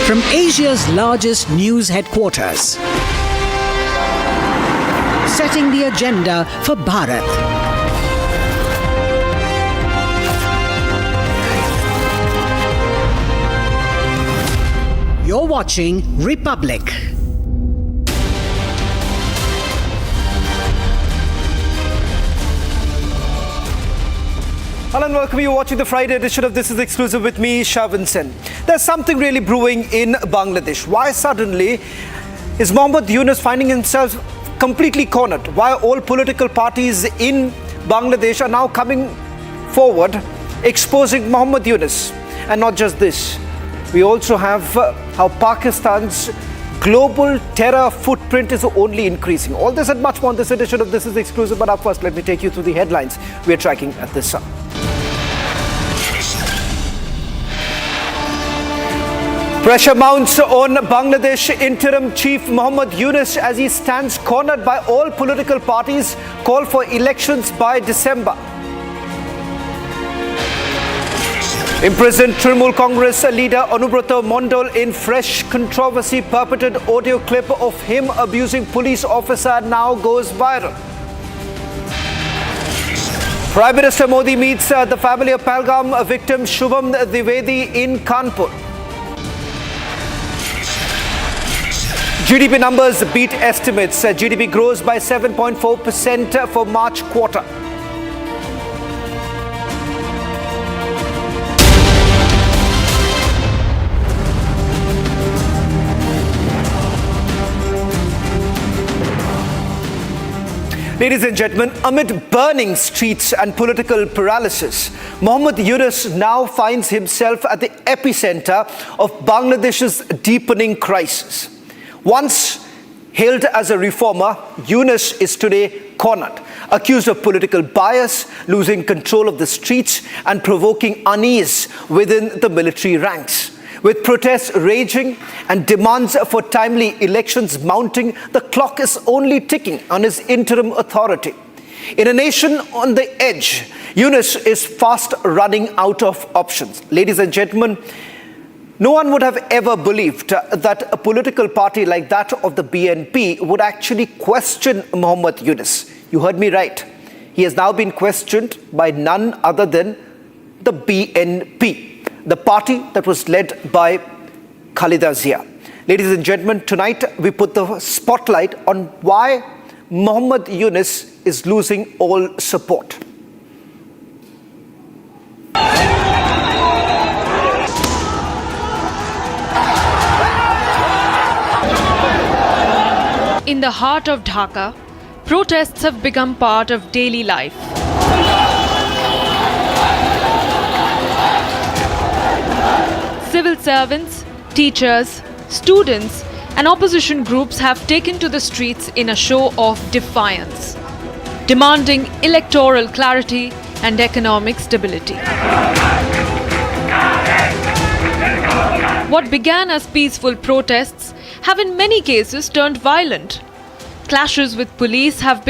From Asia's largest news headquarters, setting the agenda for Bharat. You're watching Republic. Hello and welcome. You're watching the Friday edition of This Is Exclusive with me, Shavan Sen. There's something really brewing in Bangladesh. Why suddenly is Mohammad Yunus finding himself completely cornered? Why all political parties in Bangladesh are now coming forward exposing Mohammad Yunus? And not just this, we also have how Pakistan's global terror footprint is only increasing. All this and much more on this edition of This Is Exclusive. But up first, let me take you through the headlines we're tracking at this hour. Pressure mounts on Bangladesh interim chief Mohammad Yunus as he stands cornered by all political parties. Call for elections by December. Imprisoned Trinamool Congress leader Onub Mandal in fresh controversy. Purported audio clip of him abusing police officer now goes viral. Prime Minister Modi meets the family of Pahalgam victim Shubham Dwivedi in Kanpur. GDP numbers beat estimates. GDP grows by 7.4% for March quarter. Ladies and gentlemen, amid burning streets and political paralysis, Mohammad Yunus now finds himself at the epicenter of Bangladesh's deepening crisis. Once hailed as a reformer, Yunus is today cornered, accused of political bias, losing control of the streets and provoking unease within the military ranks. With protests raging and demands for timely elections mounting, the clock is only ticking on his interim authority. In a nation on the edge, Yunus is fast running out of options. Ladies and gentlemen, no one would have ever believed that a political party like that of the BNP would actually question Mohammad Yunus. You heard me right. He has now been questioned by none other than the BNP, the party that was led by Khaleda Zia. Ladies and gentlemen, tonight we put the spotlight on why Mohammad Yunus is losing all support. In the heart of Dhaka, protests have become part of daily life. Civil servants, teachers, students, and opposition groups have taken to the streets in a show of defiance, demanding electoral clarity and economic stability. What began as peaceful protests have in many cases turned violent. Clashes with police have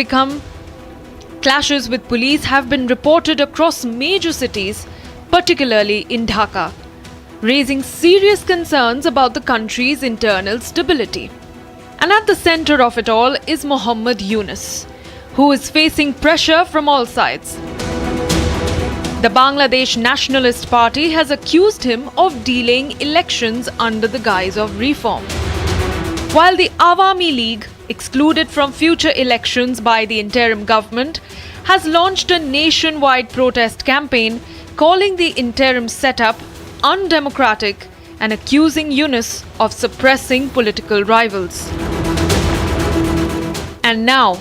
been reported across major cities, particularly in Dhaka, raising serious concerns about the country's internal stability. And at the center of it all is Mohammad Yunus, who is facing pressure from all sides. The Bangladesh Nationalist Party has accused him of delaying elections under the guise of reform, while the Awami League, excluded from future elections by the interim government, has launched a nationwide protest campaign calling the interim setup undemocratic and accusing Yunus of suppressing political rivals. And now,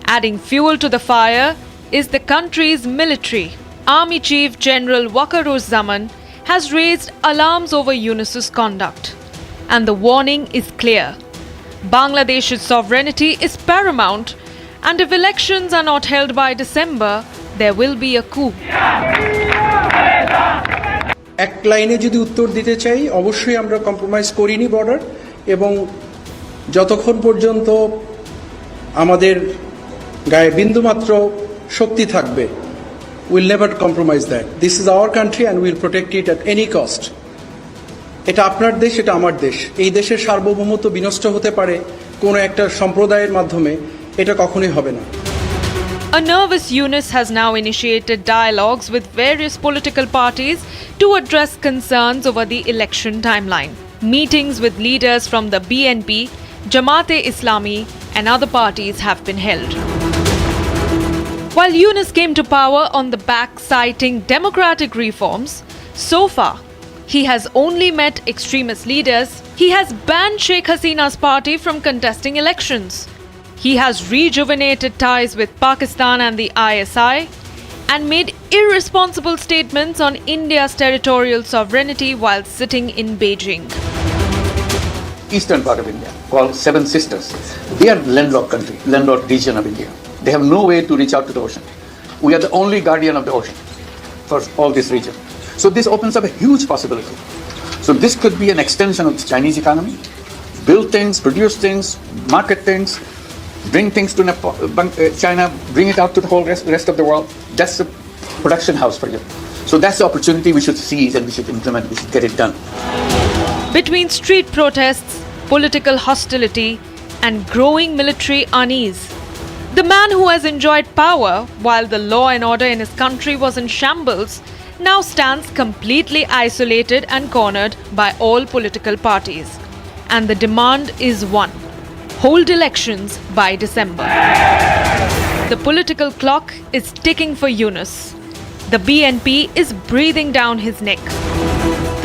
adding fuel to the fire is the country's military. Army Chief General Waqaruzzaman has raised alarms over Yunus's conduct. And the warning is clear. Bangladesh's sovereignty is paramount, and if elections are not held by December, there will be a coup. এক লাইনে যদি উত্তর দিতে চাই, অবশ্যই আমরা compromise করিনি border, এবং যতক্ষণ পর্যন্ত আমাদের গায়ে বিন্দুমাত্র শক্তি থাকবে, we'll never compromise that. This is our country and we'll protect it at any cost. এটা আপনার দেশ, এটা আমার দেশ। এই দেশের সার্বভৌমত্ব বিনষ্ট হতে পারে কোনো একটা সম্প্রদায়ের মাধ্যমে, এটা কখনোই হবে না। A nervous Yunus has now initiated dialogues with various political parties to address concerns over the election timeline. Meetings with leaders from the BNP, Jamaat-e-Islami and other parties have been held. While Yunus came to power on the back citing democratic reforms, so far he has only met extremist leaders. He has banned Sheikh Hasina's party from contesting elections. He has rejuvenated ties with Pakistan and the ISI and made irresponsible statements on India's territorial sovereignty while sitting in Beijing. Eastern part of India, called Seven Sisters. They are landlocked country, landlocked region of India. They have no way to reach out to the ocean. We are the only guardian of the ocean for all this region. So this opens up a huge possibility. So this could be an extension of the Chinese economy. Build things, produce things, market things, bring things to China, bring it out to the whole rest of the world. That's the production house for you. So that's the opportunity we should seize and we should implement, we should get it done. Between street protests, political hostility, and growing military unease, the man who has enjoyed power while the law and order in his country was in shambles now stands completely isolated and cornered by all political parties. And the demand is one: hold elections by December. The political clock is ticking for Yunus. The BNP is breathing down his neck.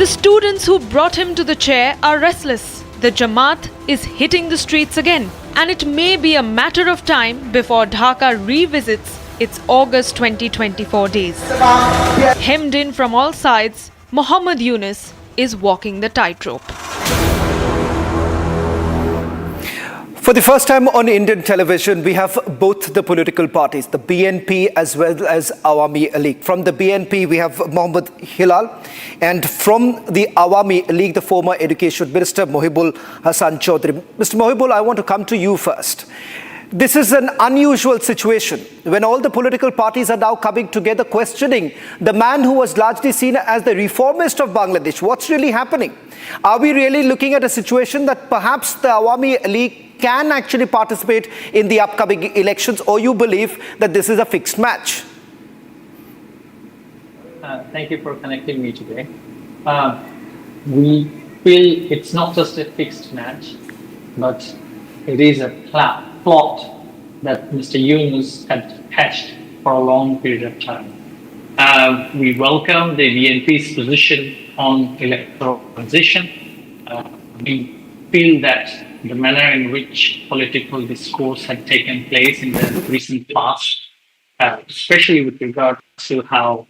The students who brought him to the chair are restless. The Jamaat is hitting the streets again, and it may be a matter of time before Dhaka revisits its August 2024 days. Hemmed in from all sides, Mohammad Yunus is walking the tightrope. For the first time on Indian television, we have both the political parties, the BNP as well as Awami League. From the BNP, we have Mohammad Hilal, and from the Awami League, the former Education Minister Mohibul Hassan Chaudhry. Mr. Mohibul, I want to come to you first. This is an unusual situation when all the political parties are now coming together questioning the man who was largely seen as the reformist of Bangladesh. What's really happening? Are we really looking at a situation that perhaps the Awami League can actually participate in the upcoming elections, or you believe that this is a fixed match? Thank you for connecting me today. We feel it's not just a fixed match, but it is a plot that Mr. Yunus had hatched for a long period of time. We welcome the BNP's position on electoral transition. We feel that the manner in which political discourse had taken place in the recent past, especially with regard to how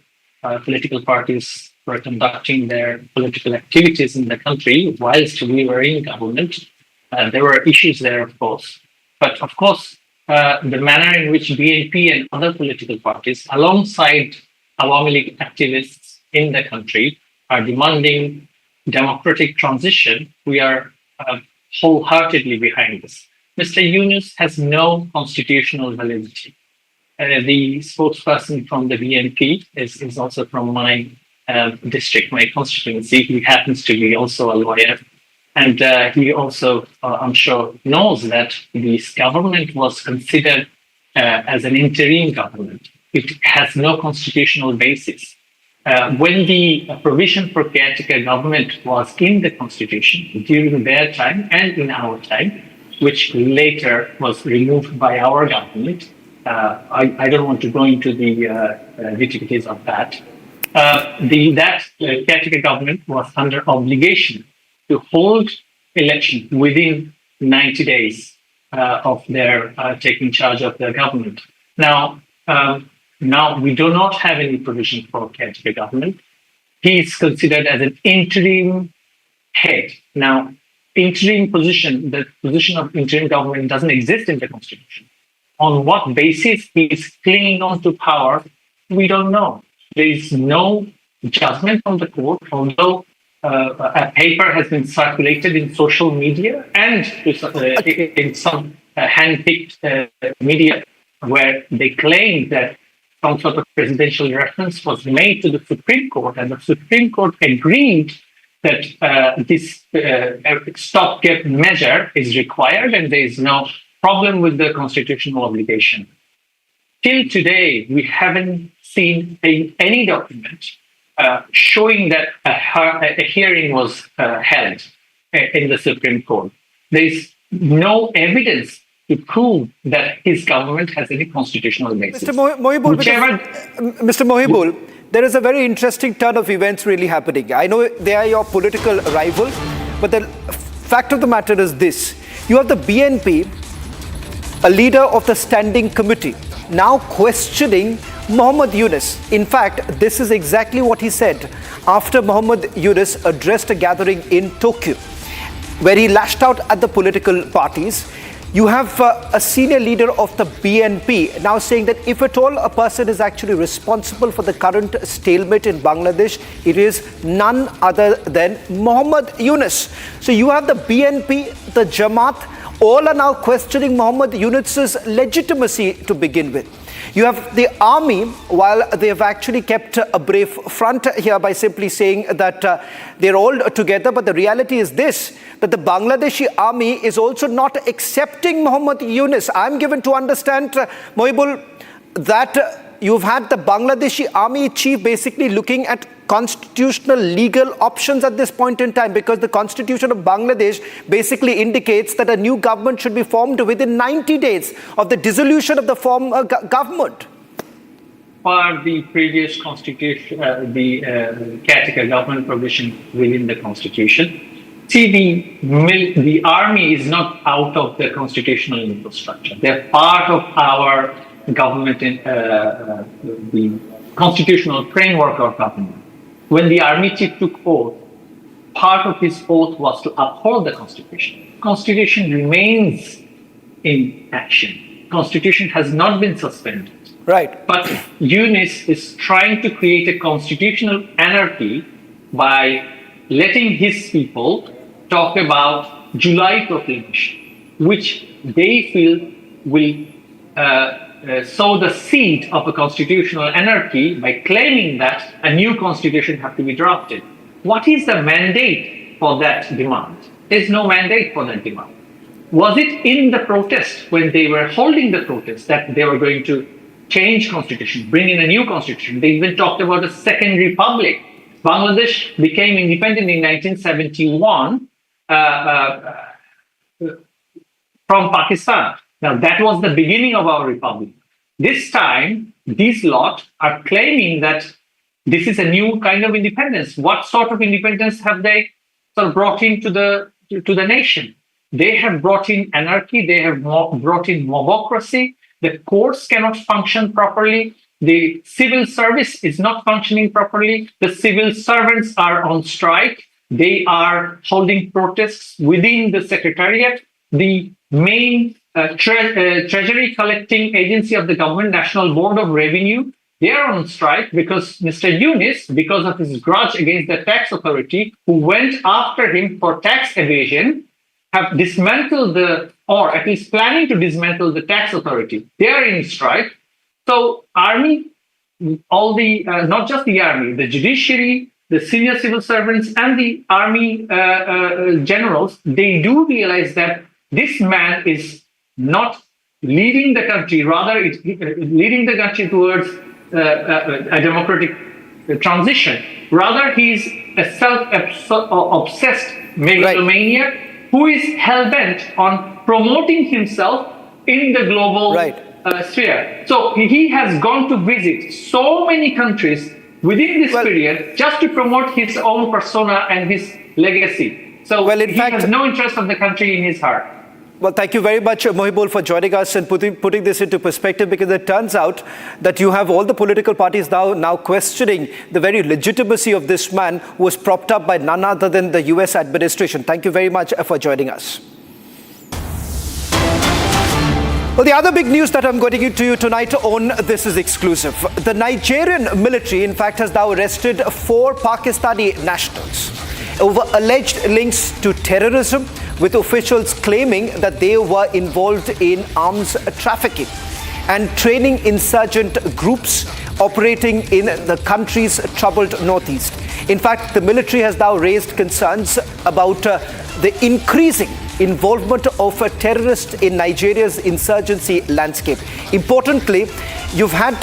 political parties were conducting their political activities in the country whilst we were in government, there were issues there, of course. But of course, the manner in which BNP and other political parties, alongside Awami League activists in the country, are demanding democratic transition, we are wholeheartedly behind this. Mr. Yunus has no constitutional validity. The spokesperson from the BNP is also from my district, my constituency. He happens to be also a lawyer. And he also, I'm sure, knows that this government was considered as an interim government. It has no constitutional basis. When the provision for caretaker government was in the constitution during their time and in our time, which later was removed by our government, I don't want to go into the nitty-gritties of that. That caretaker government was under obligation to hold election within 90 days of their taking charge of their government. Now we do not have any provision for caretaker government. He is considered as an interim head. Now, interim position, the position of interim government doesn't exist in the constitution. On what basis he is clinging on to power, we don't know. There is no judgment from the court, although a paper has been circulated in social media and in some hand-picked media where they claim that some sort of presidential reference was made to the Supreme Court, and the Supreme Court agreed that this stopgap measure is required and there is no problem with the constitutional obligation. Till today, we haven't seen any document showing that a hearing was held in the Supreme Court. There is no evidence to prove that his government has any constitutional basis. Mr. Mohibul, there is a very interesting turn of events really happening. I know they are your political rival, but the fact of the matter is this. You have the BNP, a leader of the standing committee, now questioning Mohammad Yunus. In fact, this is exactly what he said after Mohammad Yunus addressed a gathering in Tokyo, where he lashed out at the political parties. You have a senior leader of the BNP now saying that if at all a person is actually responsible for the current stalemate in Bangladesh, it is none other than Mohammad Yunus. So you have the BNP, the Jamaat, all are now questioning Mohammad Yunus's legitimacy to begin with. You have the army, while they have actually kept a brave front here by simply saying that they're all together, but the reality is this, that the Bangladeshi army is also not accepting Mohammad Yunus. I'm given to understand, Mohibul, that you've had the Bangladeshi army chief basically looking at constitutional legal options at this point in time, because the constitution of Bangladesh basically indicates that a new government should be formed within 90 days of the dissolution of the former government. For the previous constitution, the caretaker government provision within the constitution, see, the army is not out of the constitutional infrastructure. They're part of our government, the constitutional framework of government. When the army chief took oath, part of his oath was to uphold the constitution. Constitution remains in action. Constitution has not been suspended. Right. But Yunus is trying to create a constitutional anarchy by letting his people talk about July proclamation, which they feel will sow the seed of a constitutional anarchy by claiming that a new constitution has to be drafted. What is the mandate for that demand? There's no mandate for that demand. Was it in the protest, when they were holding the protest, that they were going to change constitution, bring in a new constitution? They even talked about a second republic. Bangladesh became independent in 1971 from Pakistan. Now, that was the beginning of our republic. This time, these lot are claiming that this is a new kind of independence. What sort of independence have they sort of brought into the nation? They have brought in anarchy. They have brought in mobocracy. The courts cannot function properly. The civil service is not functioning properly. The civil servants are on strike. They are holding protests within the secretariat. The main treasury collecting agency of the government, National Board of Revenue, they are on strike because Mr. Yunus, because of his grudge against the tax authority, who went after him for tax evasion, have dismantled or at least planning to dismantle the tax authority. They are in strike. So army, all the, not just the army, the judiciary, the senior civil servants and the army generals, they do realize that this man is not leading the country, rather it's leading the country towards a democratic transition. Rather, he's a self-obsessed megalomaniac who is hell-bent on promoting himself in the global sphere. So he has gone to visit so many countries within this period just to promote his own persona and his legacy. So he has no interest of the country in his heart. Well, thank you very much, Mohibul, for joining us and putting this into perspective, because it turns out that you have all the political parties now questioning the very legitimacy of this man who was propped up by none other than the US administration. Thank you very much for joining us. Well, the other big news that I'm going to give to you tonight on This Is Exclusive. The Nigerian military, in fact, has now arrested 4 Pakistani nationals over alleged links to terrorism, with officials claiming that they were involved in arms trafficking and training insurgent groups operating in the country's troubled northeast. In fact, the military has now raised concerns about the increasing involvement of terrorists in Nigeria's insurgency landscape. Importantly, you've had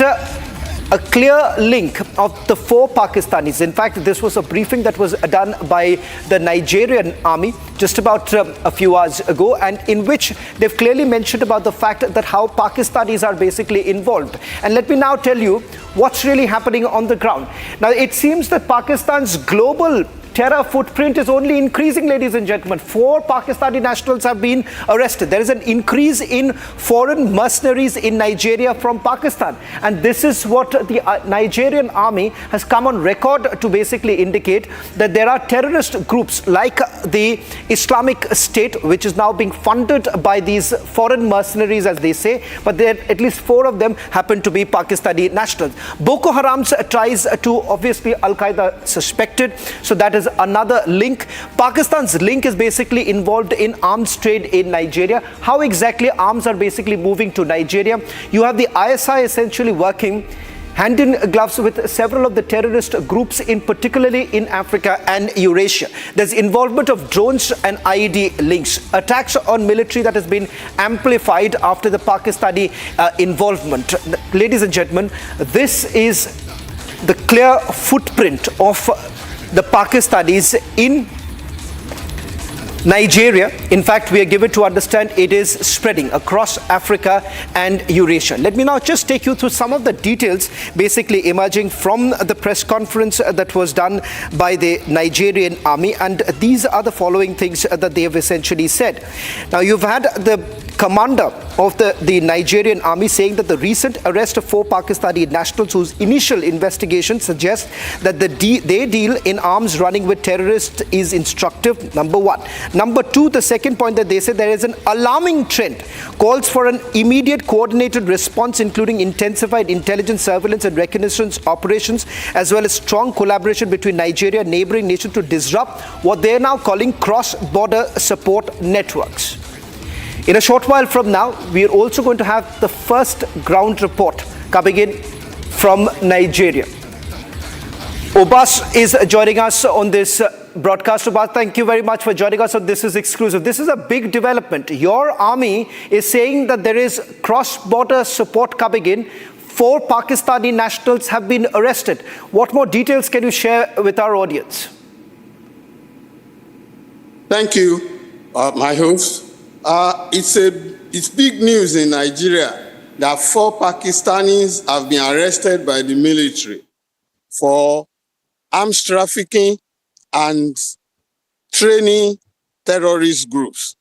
a clear link of the 4 Pakistanis. In fact, this was a briefing that was done by the Nigerian army just about a few hours ago, and in which they've clearly mentioned about the fact that how Pakistanis are basically involved. And let me now tell you what's really happening on the ground. Now, it seems that Pakistan's global terror footprint is only increasing, ladies and gentlemen. 4 Pakistani nationals have been arrested. There is an increase in foreign mercenaries in Nigeria from Pakistan. And this is what the Nigerian army has come on record to basically indicate, that there are terrorist groups like the Islamic State, which is now being funded by these foreign mercenaries, as they say, but there at least 4 of them happen to be Pakistani nationals. Boko Haram's ties to obviously Al-Qaeda suspected, so that is another link. Pakistan's link is basically involved in arms trade in Nigeria. How exactly arms are basically moving to Nigeria? You have the ISI essentially working hand in gloves with several of the terrorist groups, in particularly in Africa and Eurasia. There's involvement of drones and IED links, attacks on military that has been amplified after the Pakistani involvement. Ladies and gentlemen, this is the clear footprint of the Pakistanis in Nigeria. In fact, we are given to understand it is spreading across Africa and Eurasia. Let me now just take you through some of the details basically emerging from the press conference that was done by the Nigerian army. And these are the following things that they have essentially said. Now, you've had the commander of the Nigerian army saying that the recent arrest of 4 Pakistani nationals whose initial investigation suggests that their deal in arms running with terrorists is instructive, number 1. Number 2, the second point that they said, there is an alarming trend, calls for an immediate coordinated response, including intensified intelligence, surveillance and reconnaissance operations, as well as strong collaboration between Nigeria and neighboring nations to disrupt what they are now calling cross-border support networks. In a short while from now, we are also going to have the first ground report coming in from Nigeria. Obas is joining us on this broadcast. Obas, thank you very much for joining us on This Is Exclusive. This is a big development. Your army is saying that there is cross-border support coming in. 4 Pakistani nationals have been arrested. What more details can you share with our audience? Thank you, my host. It's big news in Nigeria that 4 Pakistanis have been arrested by the military for arms trafficking and training terrorist groups.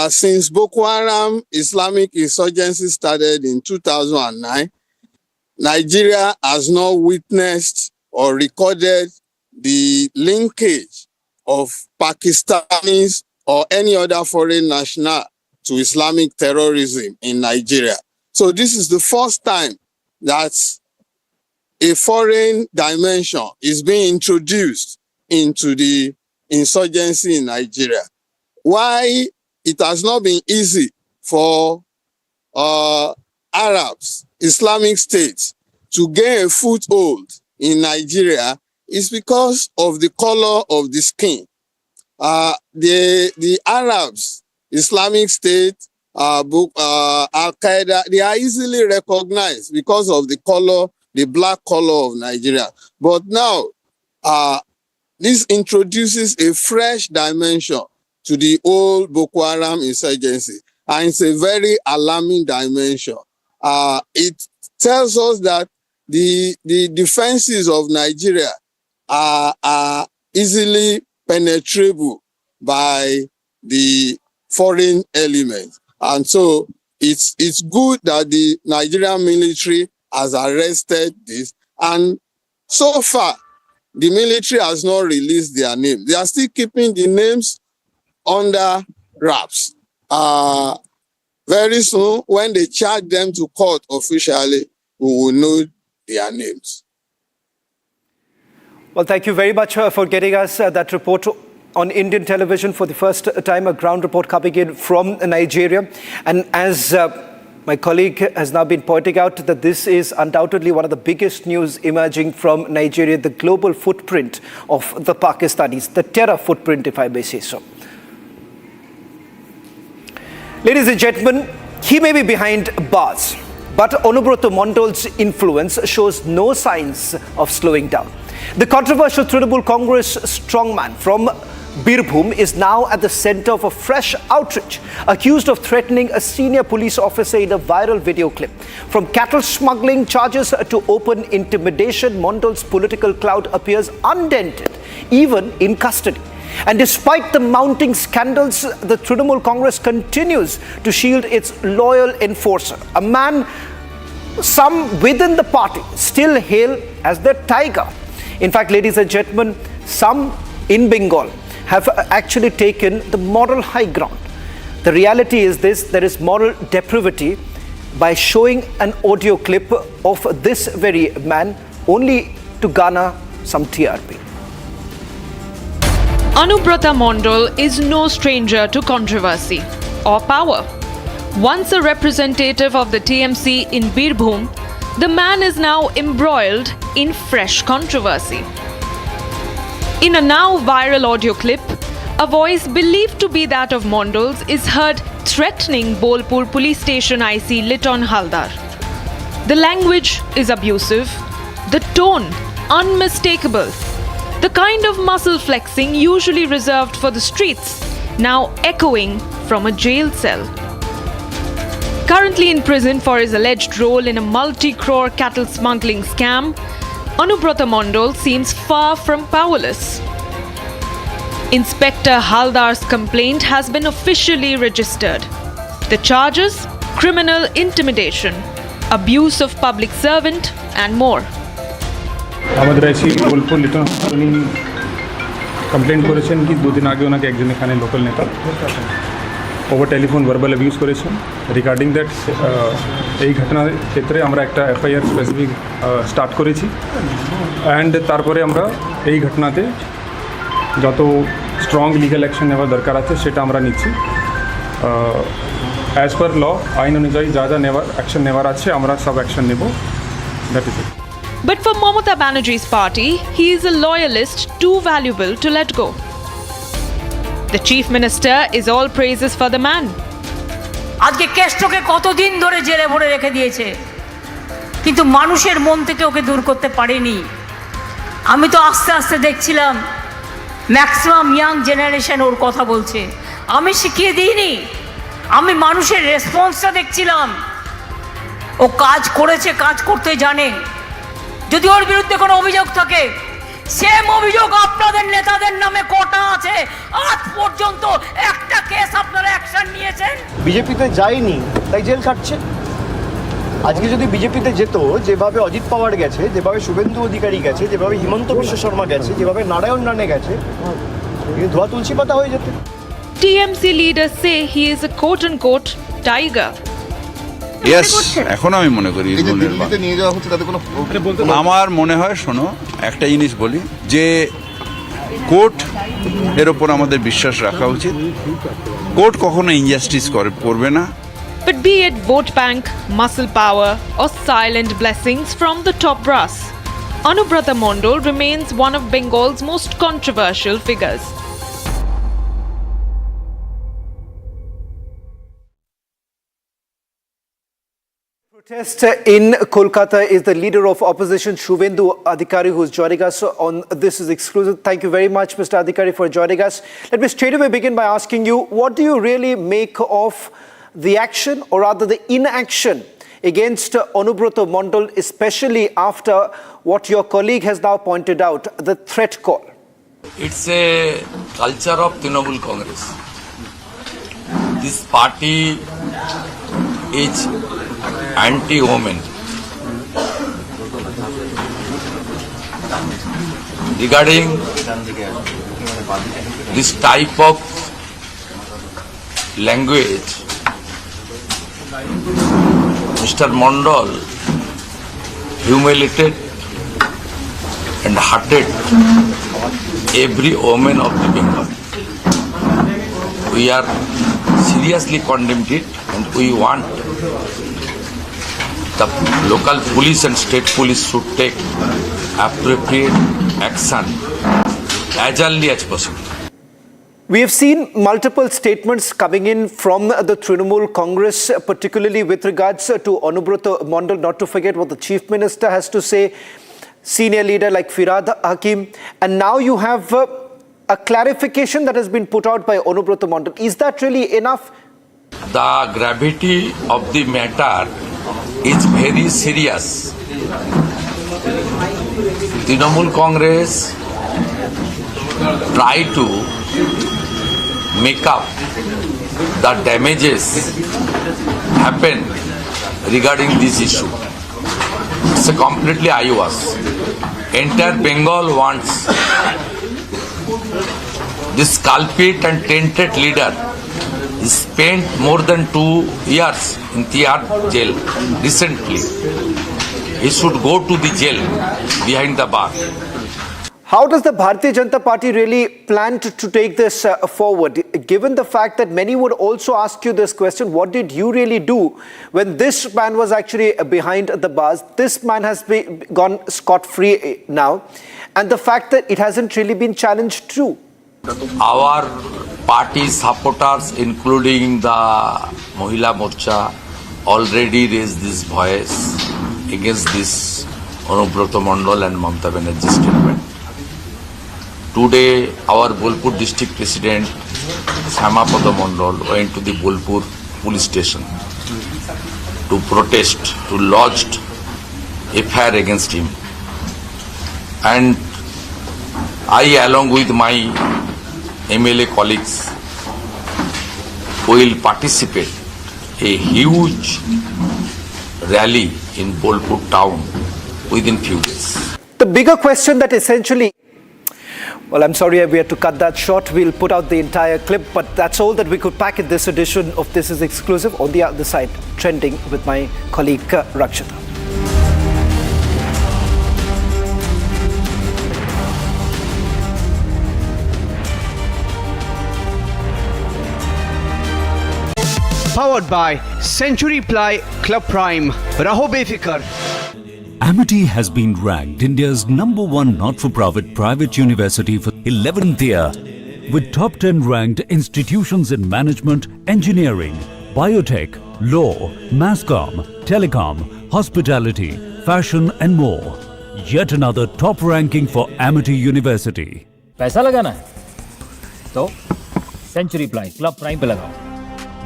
Since Boko Haram Islamic insurgency started in 2009, Nigeria has not witnessed or recorded the linkage of Pakistanis or any other foreign national to Islamic terrorism in Nigeria. So this is the first time that a foreign dimension is being introduced into the insurgency in Nigeria. Why it has not been easy for Arabs, Islamic states, to gain a foothold in Nigeria is because of the color of the skin. The Arabs, Islamic State, Al-Qaeda, they are easily recognized because of the color, the black color of Nigeria. But now, this introduces a fresh dimension to the old Boko Haram insurgency. And it's a very alarming dimension. It tells us that the defenses of Nigeria are easily penetrable by the foreign elements. And so it's good that the Nigerian military has arrested this. And so far, the military has not released their name. They are still keeping the names under wraps. Very soon, when they charge them to court officially, we will know their names. Well, thank you very much for getting us that report on Indian television for the first time, a ground report coming in from Nigeria. And as My colleague has now been pointing out that this is undoubtedly one of the biggest news emerging from Nigeria, the global footprint of the Pakistanis, the terror footprint, if I may say so. Ladies and gentlemen, he may be behind bars, but Onub Mandal's influence shows no signs of slowing down. The controversial Trinamool Congress strongman from Birbhum is now at the center of a fresh outrage, accused of threatening a senior police officer in a viral video clip. From cattle smuggling charges to open intimidation, Mandal's political clout appears undented, even in custody. And despite the mounting scandals, the Trinamool Congress continues to shield its loyal enforcer, a man some within the party still hail as their tiger. In fact, ladies and gentlemen, some in Bengal have actually taken the moral high ground. The reality is this: there is moral depravity by showing an audio clip of this very man only to garner some TRP. Onub Mandal is no stranger to controversy or power. Once a representative of the TMC in Birbhum, the man is now embroiled in fresh controversy. In a now viral audio clip, a voice believed to be that of Mandal's is heard threatening Bolpur police station IC Liton Haldar. The language is abusive, the tone unmistakable, the kind of muscle flexing usually reserved for the streets, now echoing from a jail cell. Currently in prison for his alleged role in a multi-crore cattle smuggling scam, Onub Mandal seems far from powerless. Inspector Haldar's complaint has been officially registered. The charges: criminal intimidation, abuse of public servant, and more. আমাদের আইসি বোলপুর লিটন উনি complain করেছেন কি দুদিন আগে ওনাকে একজন এখানে local নেতা ওভার টেলিফোন ভার্বাল অ্যাবিউজ করেছেন। রিগার্ডিং দ্যাট এই ঘটনার ক্ষেত্রে আমরা একটা এফআইআর স্পেসিফিক স্টার্ট করেছি অ্যান্ড তারপরে আমরা এই ঘটনাতে যত স্ট্রং লিগ্যাল অ্যাকশন নেওয়ার দরকার আছে সেটা আমরা নিচ্ছি। অ্যাজ পার ল আইন অনুযায়ী যা যা নেওয়ার অ্যাকশন নেওয়ার আছে আমরা সব অ্যাকশন নেব। That is it. But for Mamata Banerjee's party, he is a loyalist too valuable to let go. The chief minister is all praises for the man. আজকে কেষ্টকে কতদিন ধরে জেলে ভরে রেখে দিয়েছে, কিন্তু মানুষের মন থেকে ওকে দূর করতে পারেনি। আমি তো আস্তে আস্তে দেখছিলাম ম্যাক্সিমাম ইয়াং জেনারেশন ওর কথা বলছে। আমি শিখিয়ে দিইনি, আমি মানুষের রেসপন্সটা দেখছিলাম। ও কাজ করেছে, কাজ করতে জানে। যদি ওর বিরুদ্ধে কোনো অভিযোগ থাকে, সেম অভিযোগ আপনাদের নেতাদের নামে কোটা আছে, আজ পর্যন্ত একটা কেস আপনারা অ্যাকশন নিয়েছেন? বিজেপিতে যায়নি তাই জেল খাটছে। আজকে যদি বিজেপিতে যেত, যেভাবে অজিত পাওয়ার গেছে, যেভাবে শুভেন্দু অধিকারী গেছে, যেভাবে হিমন্ত বিশ্ব শর্মা গেছে, যেভাবে নারায়ণ রানে গেছে, ধোয়া তুলসী পাতা হয়ে যেত। TMC leaders say he is a quote-unquote tiger. Yes, এখন আমি মনে করি আমার মনে হয়, শোনো একটা জিনিস বলি, যে কোর্ট এর ওপর আমাদের বিশ্বাস রাখা উচিত। কোর্ট কখনো ইনজাস্টিস করবে না। But be it vote bank, muscle power, or silent blessings from the top brass, Onub Mandal remains one of Bengal's most controversial figures. Protest in Kolkata is the leader of opposition Shuvendu Adhikari, who is joining us on This Is Exclusive. Thank you very much, Mr. Adhikari, for joining us. Let me straight away begin by asking you, what do you really make of the action, or rather the inaction, against Onub Mandal, especially after what your colleague has now pointed out, the threat call? It's a culture of Trinamool Congress. This party is anti-women. Regarding this type of language, Mr. Mandal humiliated and hurted every woman of the Bengal. We are seriously condemned it, and we want the local police and state police should take appropriate action as early as possible. We have seen multiple statements coming in from the Trinamool Congress, particularly with regards to Onub Mandal, not to forget what the Chief Minister has to say, senior leader like Firad Hakim, and now you have a clarification that has been put out by Onub Mandal. Is that really enough? The gravity of the matter is very serious. Trinamool Congress try to make up the damages happen regarding this issue. It's a completely IOS. Entire Bengal wants this culprit and tainted leader spent more than 2 years in Tihar jail recently. He should go to the jail behind the bar. How does the Bharatiya Janata Party really plan to take this forward? Given the fact that many would also ask you this question, what did you really do when this man was actually behind the bars? This man has gone scot-free now. And the fact that it hasn't really been challenged too. Our party supporters, including the Mahila Morcha, already raised this voice against this Onub Mandal and Mamata Banerjee statement. Today, our Bolpur district president, Shamapada Mandal, went to the Bolpur police station to protest, to lodge FIR against him. And I, along with my MLA colleagues, will participate a huge rally in Bolpur town within few days. The bigger question that essentially... Well, I'm sorry we had to cut that short. We'll put out the entire clip, but that's all that we could pack in this edition of This Is Exclusive. On the other side, trending with my colleague Rakshita. Powered by Century Ply Club Prime. Raho befikar. Amity has been ranked India's #1 not-for-profit private university for 11th year, with top 10 ranked institutions in management, engineering, biotech, law, masscom, telecom, hospitality, fashion and more. Yet another top ranking for Amity University. पैसा लगाना है तो century ply club prime पे लगाओ.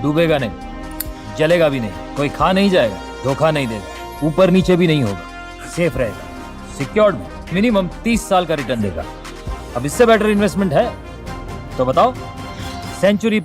डूबेगा नहीं, जलेगा भी नहीं, कोई खा नहीं जाएगा, धोखा नहीं देगा, ऊपर नीचे भी नहीं होगा, सेफ रहेगा, सिक्योर्ड, मिनिमम 30 साल का रिटर्न देगा. अब इससे बेटर इन्वेस्टमेंट है तो बताओ. सेंचुरी